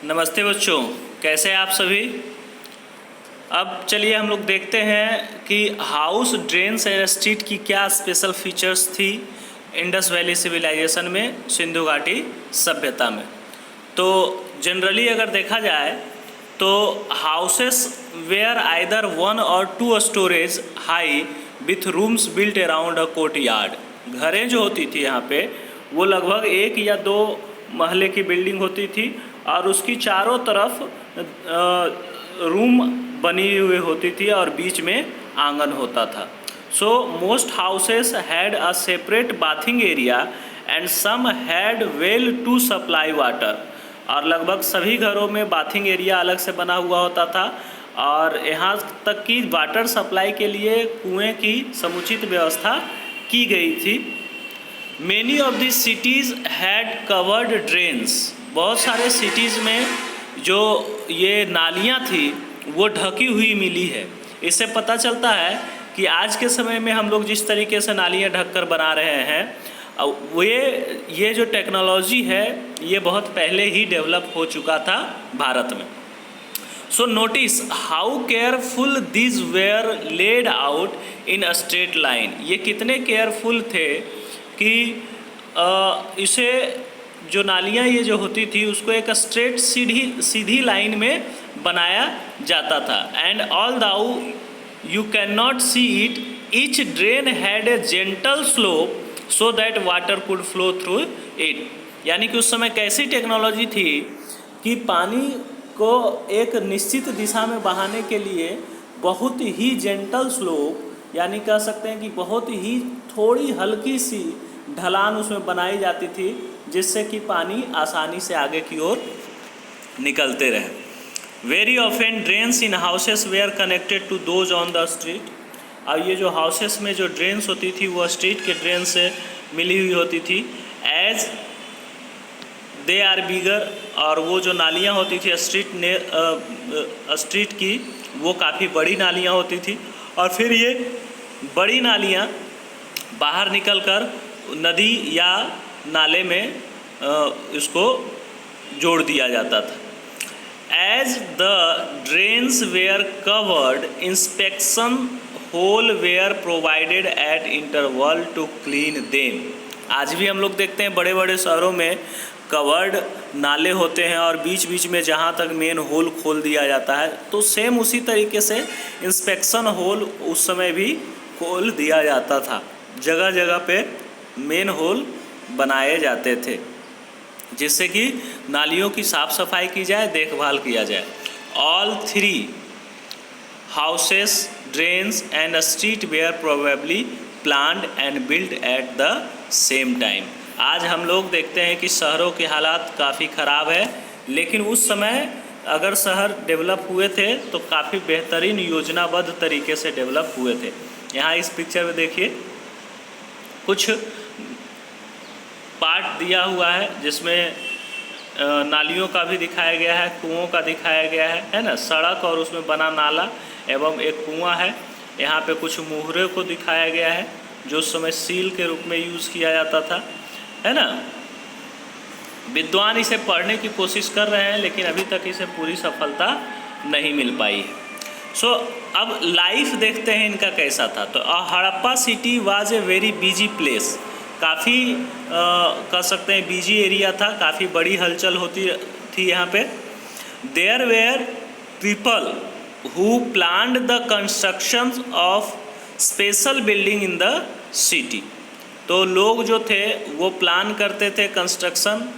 नमस्ते बच्चों, कैसे हैं आप सभी। अब चलिए हम लोग देखते हैं कि हाउस, ड्रेन्स एंड स्ट्रीट की क्या स्पेशल फीचर्स थी इंडस वैली सिविलाइजेशन में, सिंधु घाटी सभ्यता में। तो जनरली अगर देखा जाए तो हाउसेस वेयर आइदर 1 और 2 storage high with rooms built around a court yard. घरें जो होती थी यहाँ पे वो लगभग 1 या 2 महले की बिल्डिंग होती थी और उसकी चारों तरफ रूम बनी हुई होती थी और बीच में आंगन होता था। So most houses had a separate bathing area and some had well to supply water. और लगभग सभी घरों में बाथिंग एरिया अलग से बना हुआ होता था और यहाँ तक कि वाटर सप्लाई के लिए कुएं की समुचित व्यवस्था की गई थी। Many of these cities had covered drains। बहुत सारे सिटीज़ में जो ये नालियाँ थी वो ढकी हुई मिली है। इससे पता चलता है कि आज के समय में हम लोग जिस तरीके से नालियाँ ढककर बना रहे हैं, ये जो टेक्नोलॉजी है ये बहुत पहले ही डेवलप हो चुका था भारत में। So notice how careful this were laid out in a straight line. ये कितने केयरफुल थे कि इसे जो नालियाँ ये जो होती थी उसको एक स्ट्रेट सीधी लाइन में बनाया जाता था। And all though you can not see it, each drain had a gentle slope so that water could flow through it. यानी कि उस समय कैसी टेक्नोलॉजी थी कि पानी को एक निश्चित दिशा में बहाने के लिए बहुत ही जेंटल स्लोप, यानी कह सकते हैं कि बहुत ही थोड़ी हल्की सी ढलान उसमें बनाई जाती थी जिससे कि पानी आसानी से आगे की ओर निकलते रहे। Very often drains in houses were connected to those on the street. अब ये जो हाउसेस में जो ड्रेन्स होती थी वो स्ट्रीट के ड्रेन से मिली हुई होती थी। एज दे आर बिगर, और वो जो नालियाँ होती थी स्ट्रीट की वो काफ़ी बड़ी नालियाँ होती थी और फिर ये बड़ी नालियाँ बाहर निकलकर नदी या नाले में इसको जोड़ दिया जाता था। As the drains were covered, inspection hole were provided at interval to clean them. आज भी हम लोग देखते हैं बड़े बड़े शहरों में कवर्ड नाले होते हैं और बीच बीच में जहाँ तक मेन होल खोल दिया जाता है, तो सेम उसी तरीके से इंस्पेक्शन होल उस समय भी खोल दिया जाता था। जगह जगह पे मेन होल बनाए जाते थे जिससे कि नालियों की साफ़ सफाई की जाए, देखभाल किया जाए। All 3 houses, drains and street wear probably planned and built at the same time. आज हम लोग देखते हैं कि शहरों के हालात काफ़ी ख़राब है, लेकिन उस समय अगर शहर डेवलप हुए थे तो काफ़ी बेहतरीन योजनाबद्ध तरीके से डेवलप हुए थे। यहाँ इस पिक्चर में देखिए कुछ पार्ट दिया हुआ है जिसमें नालियों का भी दिखाया गया है, कुओं का दिखाया गया है ना, सड़क और उसमें बना नाला एवं एक कुआं है। यहाँ पे कुछ मुहरे को दिखाया गया है जो उस समय सील के रूप में यूज़ किया जाता था, है ना। विद्वान इसे पढ़ने की कोशिश कर रहे हैं लेकिन अभी तक इसे पूरी सफलता नहीं मिल पाई है। सो अब लाइफ देखते हैं इनका कैसा था। तो Harappa city was a very busy place. काफ़ी कह सकते हैं बिजी एरिया था, काफ़ी बड़ी हलचल होती थी यहाँ पे। There were people who planned the construction of special building in the city. तो लोग जो थे वो प्लान करते थे कंस्ट्रक्शन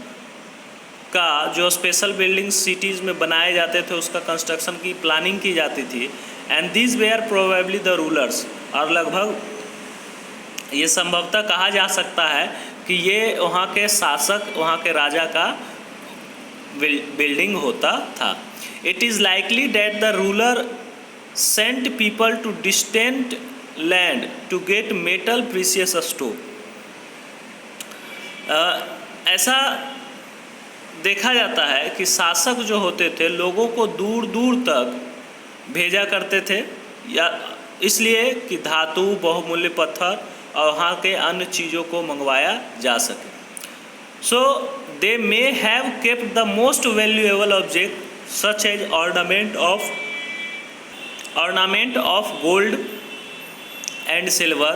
का, जो स्पेशल बिल्डिंग सिटीज़ में बनाए जाते थे उसका कंस्ट्रक्शन की प्लानिंग की जाती थी। And this were probably the rulers, और लगभग ये संभवतः कहा जा सकता है कि ये वहाँ के शासक, वहाँ के राजा का बिल्डिंग होता था। It is likely that the ruler sent people to distant land to get metal precious stone. ऐसा देखा जाता है कि शासक जो होते थे लोगों को दूर दूर तक भेजा करते थे, या इसलिए कि धातु, बहुमूल्य पत्थर और वहाँ के अन्य चीज़ों को मंगवाया जा सके। So they may have kept the most valuable object such as ornament of gold and silver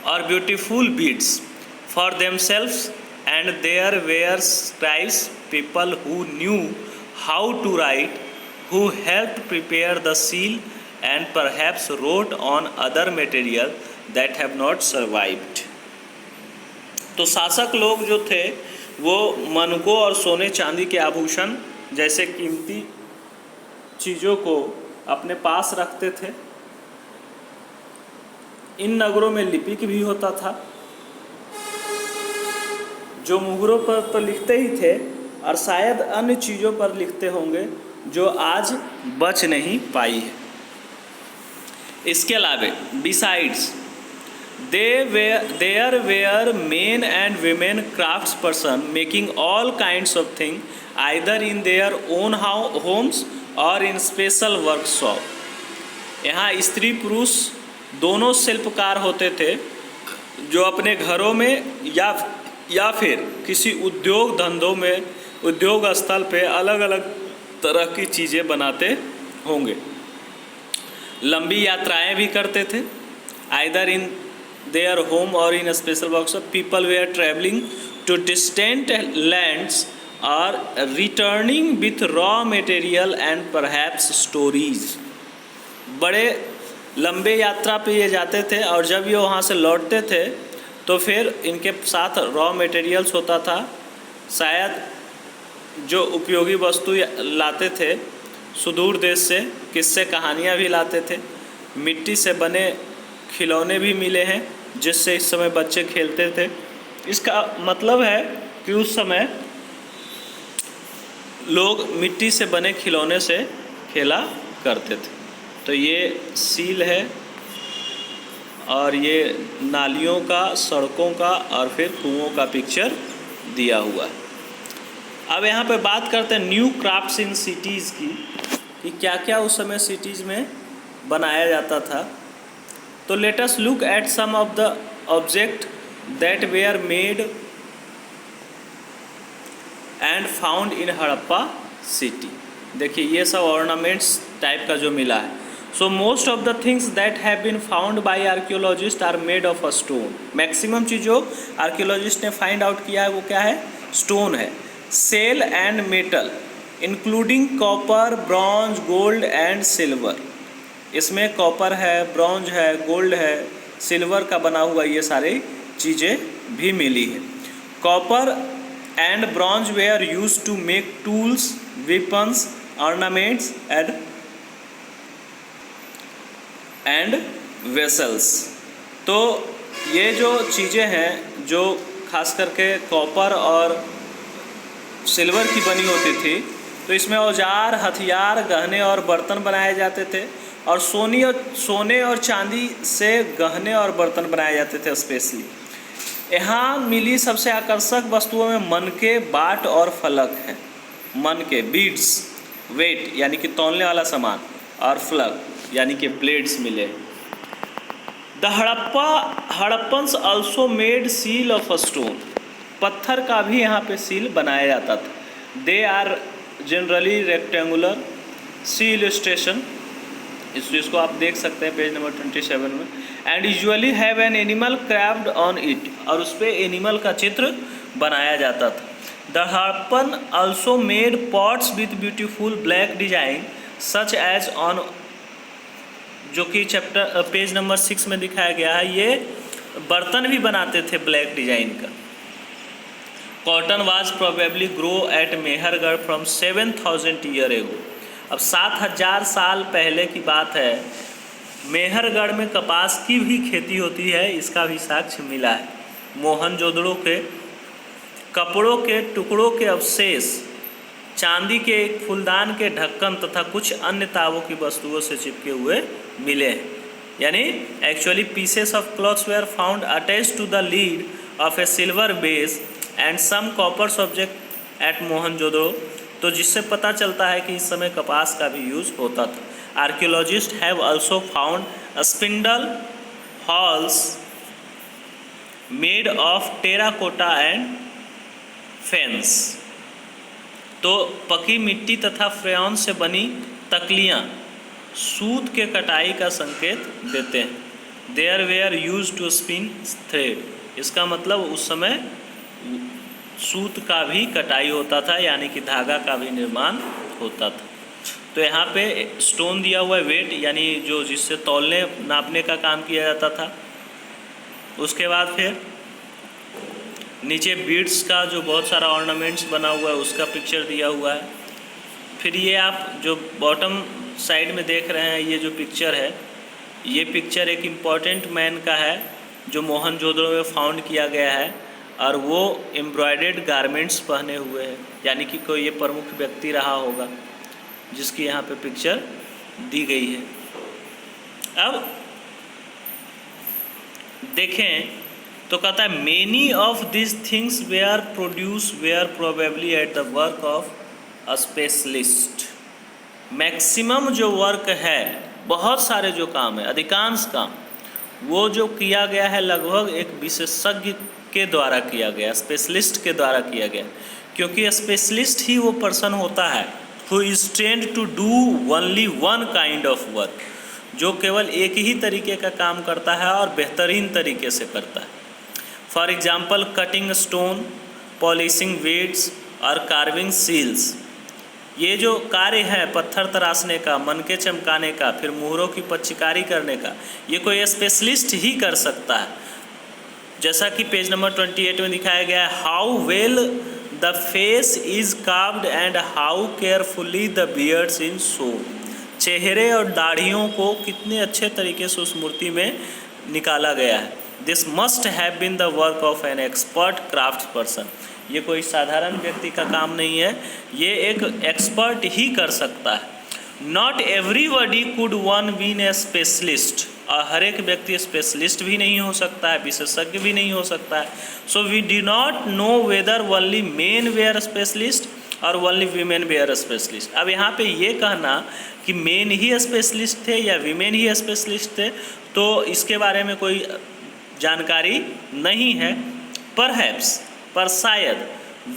or beautiful beads for themselves, and there were scribes, people who knew how to write, who helped prepare the seal and perhaps wrote on other material that have not survived. तो शासक लोग जो थे वो मनकों और सोने चांदी के आभूषण जैसे कीमती चीज़ों को अपने पास रखते थे। इन नगरों में लिपिक भी होता था, जो मुहरों पर तो लिखते ही थे और शायद अन्य चीज़ों पर लिखते होंगे जो आज बच नहीं पाई है। इसके अलावा besides there were men and women craftsperson making all kinds of things either in their own homes or in special workshop। यहाँ स्त्री पुरुष दोनों शिल्पकार होते थे जो अपने घरों में या फिर किसी उद्योग धंधों में उद्योग स्थल पे अलग अलग तरह की चीज़ें बनाते होंगे। लंबी यात्राएं भी करते थे either in their home or in a special workshop। People were traveling to distant lands or returning with raw material and perhaps stories। बड़े लंबे यात्रा पे ये जाते थे और जब ये वहाँ से लौटते थे तो फिर इनके साथ रॉ मटेरियल्स होता था, शायद जो उपयोगी वस्तु लाते थे सुदूर देश से, किस्से कहानियाँ भी लाते थे, मिट्टी से बने खिलौने भी मिले हैं जिससे इस समय बच्चे खेलते थे। इसका मतलब है कि उस समय लोग मिट्टी से बने खिलौने से खेला करते थे। तो ये सील है और ये नालियों का, सड़कों का और फिर कुओं का पिक्चर दिया हुआ है। अब यहाँ पे बात करते हैं न्यू क्राफ्ट्स इन सिटीज़ की, कि क्या क्या उस समय सिटीज़ में बनाया जाता था। तो let us look at some of the object that were made and found in Harappa city. देखिए ये सब ऑर्नामेंट्स टाइप का जो मिला है। So most of the things that have been found by archaeologist are made of a stone. Maximum चीज़ जो archaeologist ने फाइंड आउट किया है वो क्या है? स्टोन है। Shell and metal including copper, bronze, gold and silver. इसमें कॉपर है, ब्रॉन्ज है, गोल्ड है, सिल्वर का बना हुआ ये सारी चीज़ें भी मिली है। Copper and bronze were used to make tools, weapons, ornaments and vessels. तो ये जो चीज़ें हैं जो खास करके कॉपर और सिल्वर की बनी होती थी, तो इसमें औजार, हथियार, गहने और बर्तन बनाए जाते थे। और सोने और चांदी से गहने और बर्तन बनाए जाते थे स्पेशली। यहाँ मिली सबसे आकर्षक वस्तुओं में मन के बाट और फलक हैं। मन के बीड्स, वेट यानी कि तौलने वाला सामान, और फलक यानी कि ब्लेड्स मिले। The Harappans also made seal of a stone. पत्थर का भी यहाँ पे सील बनाया जाता था। They are generally rectangular. See illustration, इस चीज़ को आप देख सकते हैं पेज नंबर 27 में। And usually have an animal craft on it, और उस पर एनिमल का चित्र बनाया जाता था। The Harappan also made pots with beautiful black design such as on, जो कि चैप्टर पेज नंबर 6 में दिखाया गया है। ये बर्तन भी बनाते थे ब्लैक डिजाइन का। Cotton was probably grow at Mehrgarh from 7000 year ago. अब 7000 साल पहले की बात है, मेहरगढ़ में कपास की भी खेती होती है, इसका भी साक्ष्य मिला है। मोहनजोदड़ो के कपड़ों के टुकड़ों के अवशेष, चांदी के एक फूलदान के ढक्कन तथा कुछ अन्य तांबों की वस्तुओं से चिपके हुए मिले हैं। यानी actually pieces of cloths were found attached to the lead of a silver base and some copper subject at Mohenjodaro. तो जिससे पता चलता है कि इस समय कपास का भी यूज़ होता था। Archaeologist have also found spindle halls made of terracotta and fence. तो पकी मिट्टी तथा फ्रेयॉन से बनी तकलियाँ सूत के कटाई का संकेत देते हैं। There were use to spin thread, इसका मतलब उस समय सूत का भी कटाई होता था, यानी कि धागा का भी निर्माण होता था। तो यहाँ पे स्टोन दिया हुआ है वेट, यानी जो जिससे तौलने नापने का काम किया जाता था। उसके बाद फिर नीचे बीड्स का जो बहुत सारा ऑर्नामेंट्स बना हुआ है उसका पिक्चर दिया हुआ है। फिर ये आप जो बॉटम साइड में देख रहे हैं ये जो पिक्चर है, ये पिक्चर एक इम्पॉर्टेंट मैन का है जो मोहनजोदड़ो में फाउंड किया गया है, और वो एम्ब्रॉयडर्ड गारमेंट्स पहने हुए हैं, यानी कि कोई ये प्रमुख व्यक्ति रहा होगा जिसकी यहाँ पे पिक्चर दी गई है। अब देखें तो कहता है many of this things were produce were probably at the work of a specialist. Maximum जो वर्क है, बहुत सारे जो काम है, अधिकांश काम वो जो किया गया है लगभग एक विशेषज्ञ के द्वारा किया गया, स्पेशलिस्ट के द्वारा किया गया, क्योंकि स्पेशलिस्ट ही वो पर्सन होता है who is trained to do only one kind of work, जो केवल एक ही तरीके का काम करता है और बेहतरीन तरीके से करता है। For example cutting stone, polishing weights और कार्विंग सील्स। ये जो कार्य है पत्थर तराशने का, मनके चमकाने का, फिर मुहरों की पच्चीकारी करने का, ये कोई स्पेशलिस्ट ही कर सकता है। जैसा कि पेज नंबर 28 में दिखाया गया है, how well the face is carved and how carefully the beards in show. चेहरे और दाढ़ियों को कितने अच्छे तरीके से उस मूर्ति में निकाला गया है। This must have been the work of an expert craft person. ये कोई साधारण व्यक्ति का काम नहीं है, ये एक एक्सपर्ट ही कर सकता है। Not everybody could one been a specialist, और हर एक व्यक्ति स्पेशलिस्ट भी नहीं हो सकता है, विशेषज्ञ भी नहीं हो सकता है। So we do not know whether only men were specialist और ओनली वीमेन वेयर स्पेशलिस्ट। अब यहाँ पे ये कहना कि मेन ही स्पेशलिस्ट थे या वीमेन ही स्पेशलिस्ट थे, तो इसके बारे में कोई जानकारी नहीं है। परहैप्स, पर शायद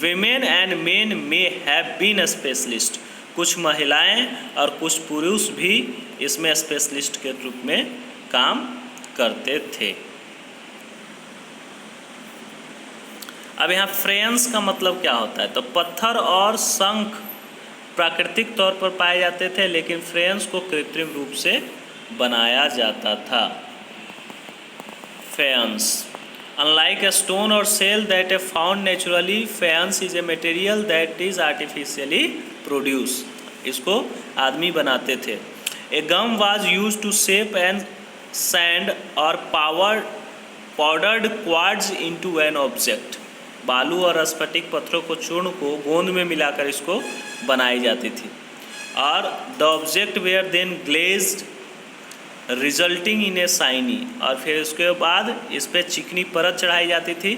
women and men may have been specialist, कुछ महिलाएं और कुछ पुरुष भी इसमें स्पेशलिस्ट के रूप में काम करते थे। अब यहाँ फ्रेंस का मतलब क्या होता है, तो पत्थर और शंख प्राकृतिक तौर पर पाए जाते थे, लेकिन फ्रेंस को कृत्रिम रूप से बनाया जाता था। फेयंस, unlike a stone or shell that are found naturally, faience is a material that is artificially produced. इसको आदमी बनाते थे। A gum was used to shape and sand or powdered quartz into an object. बालू और स्फटिक पत्थरों को चूर्ण को गोंद में मिलाकर इसको बनाई जाती थी, और the object were then glazed resulting in A shiny, और फिर उसके बाद इस पर चिकनी परत चढ़ाई जाती थी,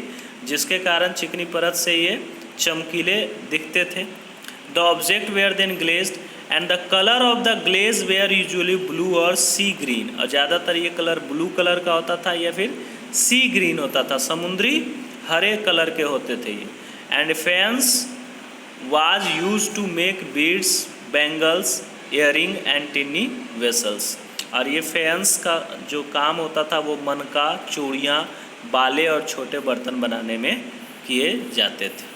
जिसके कारण चिकनी परत से ये चमकीले दिखते थे। The object were then glazed and the colour of the glaze were usually blue और सी ग्रीन, और ज़्यादातर ये कलर ब्लू कलर का होता था या फिर सी ग्रीन होता था, समुद्री हरे कलर के होते थे ये। And faience was use to make beads, bangles, earring and tiny vessels, और ये फेंस का जो काम होता था वो मनका, चूड़ियाँ, बाले और छोटे बर्तन बनाने में किए जाते थे।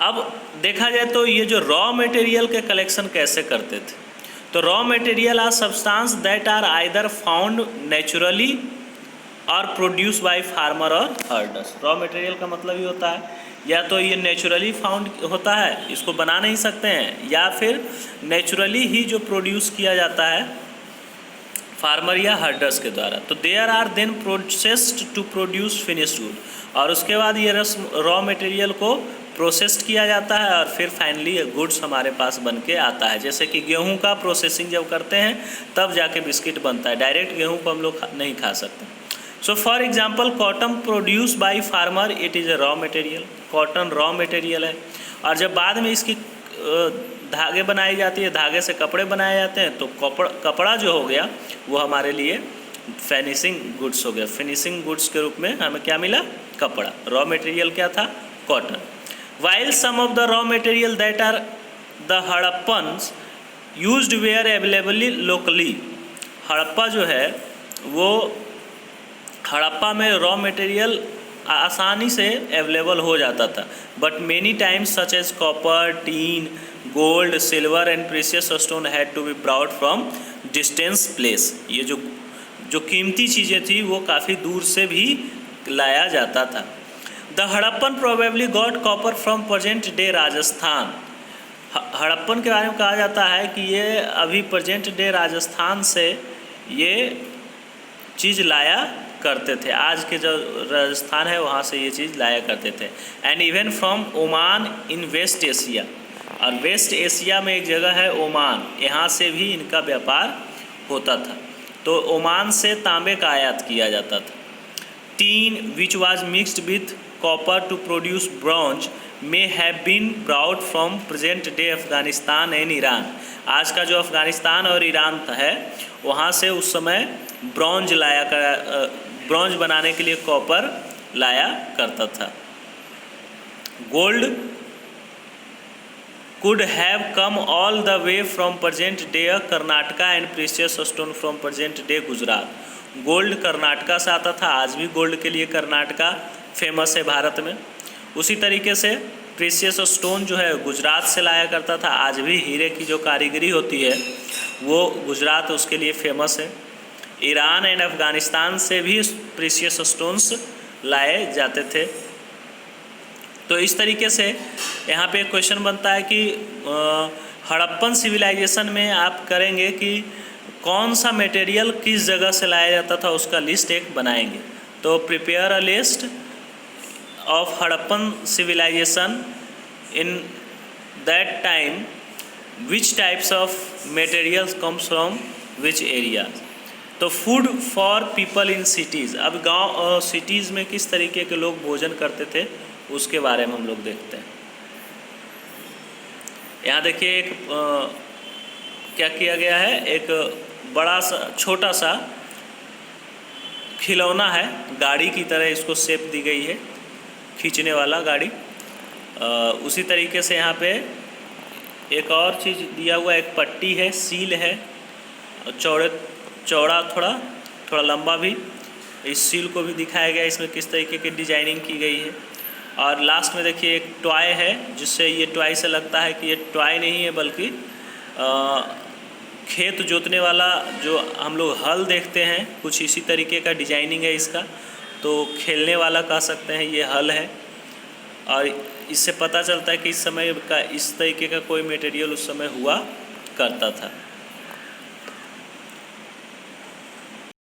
अब देखा जाए तो ये जो रॉ मटेरियल के कलेक्शन कैसे करते थे, तो raw material are substance that are either found naturally और प्रोड्यूस बाय फार्मर और हर्डर्स। रॉ मटेरियल का मतलब ये होता है या तो ये नेचुरली फाउंड होता है, इसको बना नहीं सकते हैं, या फिर नेचुरली ही जो प्रोड्यूस किया जाता है फार्मर या हर्डर्स के द्वारा। तो there are then processed to produce finished good, और उसके बाद ये रॉ मटेरियल को प्रोसेस्ड किया जाता है और फिर फाइनली गुड्स हमारे पास बन के आता है। जैसे कि गेहूं का प्रोसेसिंग जब करते हैं तब जाके बिस्किट बनता है, डायरेक्ट गेहूं को हम लोग नहीं खा सकते। So for example cotton produce by farmer, it is a raw material. Cotton raw material है, और जब बाद में इसकी धागे बनाई जाती है, धागे से कपड़े बनाए जाते हैं, तो कपड़ा जो हो गया वो हमारे लिए फिनिशिंग गुड्स हो गया। फिनिशिंग गुड्स के रूप में हमें क्या मिला, कपड़ा। रॉ मटेरियल क्या था, cotton. While some of the raw material that are the Harappans used were available locally. Harappa जो है वो हड़प्पा में रॉ मटेरियल आसानी से अवेलेबल हो जाता था, but many times such as copper, tin, gold, silver and precious stone had to be brought from distance place. ये जो कीमती चीज़ें थी वो काफ़ी दूर से भी लाया जाता था। The Harappan probably got copper from present day Rajasthan. Harappan के बारे में कहा जाता है कि ये अभी प्रेजेंट डे राजस्थान से ये चीज़ लाया करते थे, आज के जो राजस्थान है वहाँ से ये चीज़ लाया करते थे। And even from Oman in west Asia, और वेस्ट एशिया में एक जगह है ओमान, यहाँ से भी इनका व्यापार होता था। तो ओमान से तांबे का आयात किया जाता था। Tin which was mixed with copper to produce bronze may have been brought from present day Afghanistan and Iran. आज का जो अफ़गानिस्तान और ईरान है वहाँ से उस समय ब्रॉन्ज ब्रॉन्ज बनाने के लिए कॉपर लाया करता था। Gold could have come all the way from present day Karnataka and precious stone from present day Gujarat. Gold Karnataka से आता था, आज भी गोल्ड के लिए कर्नाटका फेमस है भारत में। उसी तरीके से प्रीशियस स्टोन जो है गुजरात से लाया करता था, आज भी हीरे की जो कारीगरी होती है वो गुजरात उसके लिए फेमस है। ईरान एंड अफ़गानिस्तान से भी प्रीशियस स्टोन्स लाए जाते थे। तो इस तरीके से यहाँ पे एक क्वेश्चन बनता है कि हड़प्पन सिविलाइजेशन में आप करेंगे कि कौन सा मटेरियल किस जगह से लाया जाता था, उसका लिस्ट एक बनाएंगे। तो prepare a list of Harappan civilisation in that time, which types of materials comes from which area. तो food for people in cities, अब गांव सिटीज़ में किस तरीके के लोग भोजन करते थे उसके बारे में हम लोग देखते हैं। यहाँ देखिए एक क्या किया गया है, एक बड़ा सा छोटा सा खिलौना है, गाड़ी की तरह इसको शेप दी गई है, खींचने वाला गाड़ी। उसी तरीके से यहाँ पे एक और चीज़ दिया हुआ, एक पट्टी है, सील है, चौड़ा थोड़ा लंबा भी। इस सील को भी दिखाया गया, इसमें किस तरीके की डिजाइनिंग की गई है। और लास्ट में देखिए एक टॉय है, जिससे ये टॉय से लगता है कि ये टॉय नहीं है बल्कि खेत जोतने वाला जो हम लोग हल देखते हैं, कुछ इसी तरीके का डिजाइनिंग है इसका। तो खेलने वाला कह सकते हैं ये हल है। और इससे पता चलता है कि इस समय का इस तरीके का कोई मटेरियल उस समय हुआ करता था।